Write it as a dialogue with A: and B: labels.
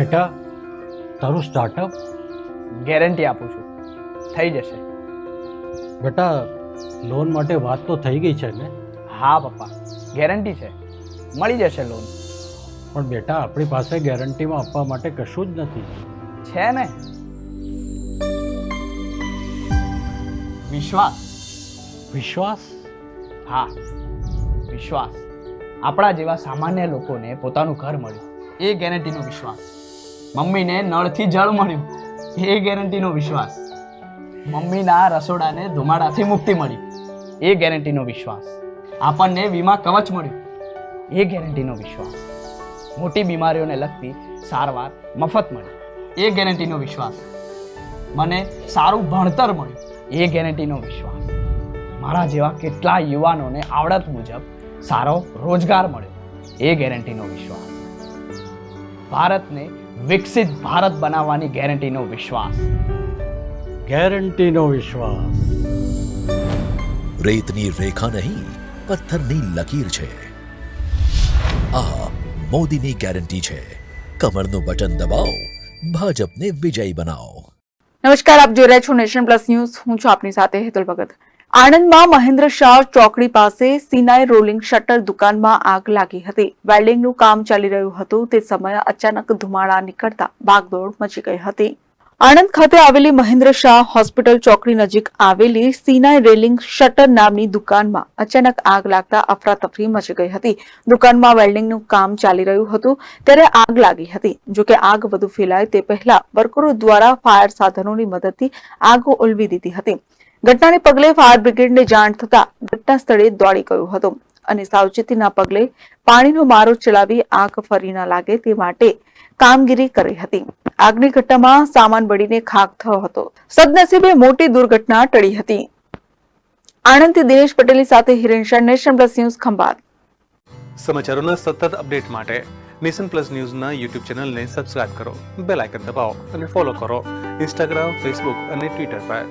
A: બેટા, તારું startup?
B: Guarantee આપું છું, થઈ જશે.
A: બેટા, લોન માટે વાત તો થઈ ગઈ છે ને?
B: હા પપ્પા, ગેરંટી છે, મળી જશે લોન.
A: પણ બેટા, આપણી પાસે ગેરંટીમાં આપવા માટે કશું જ નથી.
B: છે ને, વિશ્વાસ.
A: વિશ્વાસ?
B: હા, વિશ્વાસ. આપણા જેવા સામાન્ય લોકોને પોતાનું ઘર મળ્યું, એ ગેરંટીનો વિશ્વાસ. મમ્મીને નળથી જળ મળ્યું, એ ગેરંટીનો વિશ્વાસ. મમ્મીના રસોડાને ધુમાડાથી મુક્તિ મળી, એ ગેરંટીનો વિશ્વાસ. આપણને વીમા કવચ મળ્યું, એ ગેરંટીનો વિશ્વાસ. મોટી બીમારીઓને લગતી સારવાર મફત મળી, એ ગેરંટીનો વિશ્વાસ. મને સારું ભણતર મળ્યું, એ ગેરંટીનો વિશ્વાસ. મારા જેવા કેટલા યુવાનોને આવડત મુજબ સારો રોજગાર મળ્યો, એ ગેરંટીનો વિશ્વાસ. ભારતને વિકસિત ભારત બનાવવાની ગેરંટીનો વિશ્વાસ.
A: ગેરંટીનો વિશ્વાસ.
C: રેતની રેખા નહીં, પથ્થરની લકીર છે. આ મોદીની ગેરંટી છે. કમરનું બટન દબાવો, ભાજપને વિજયી બનાવો.
D: નમસ્કાર, આપ જોઈ રહ્યા છો નેશન પ્લસ ન્યૂઝ. હું છું આપની સાથે હેતુલ ભગત. આણંદમાં મહેન્દ્ર શાહ ચોકડી પાસે સિનાઈ રોલિંગ શટર દુકાનમાં આગ લાગી હતી. વેલ્ડિંગનું કામ ચાલી રહ્યું હતું તે સમયે અચાનક ધુમાડા નીકળતા ભાગદોડ મચી ગઈ હતી. આણંદ ખાતે આવેલી મહેન્દ્ર શાહ હોસ્પિટલ ચોકડી નજીક આવેલી સિનાઈ રેલિંગ શટર નામની દુકાનમાં અચાનક આગ લાગતા અફરાતફરી મચી ગઈ હતી. દુકાનમાં વેલ્ડિંગનું કામ ચાલી રહ્યું હતું ત્યારે આગ લાગી હતી. જોકે આગ વધુ ફેલાય તે પહેલા વર્કરો દ્વારા ફાયર સાધનોની મદદથી આગ ઓલવી દીધી હતી. ઘટનાને પગલે ફાયર બ્રિગેડને જાણ થતા ઘટના સ્થળે દોડી ગયું હતું અને સાવચેતીના પગલે પાણીનો મારો ચલાવી આગ ફરી ન લાગે તે માટે કામગીરી કરી હતી. આગની ઘટનામાં સામાન બળીને ખાખ થયો હતો. સદનસીબે મોટી દુર્ઘટના ટળી હતી. આણંદથી દિનેશ પટેલની સાથે Hiren Shah, Nation Plus News, Khambhat.
E: સમાચારોના સતત અપડેટ માટે નેશન પ્લસ ન્યૂઝના યુટ્યુબ ચેનલને સબસ્ક્રાઇબ કરો, બેલ આઇકન દબાવો અને ફોલો કરો ઇન્સ્ટાગ્રામ, ફેસબુક અને ટ્વિટર પર.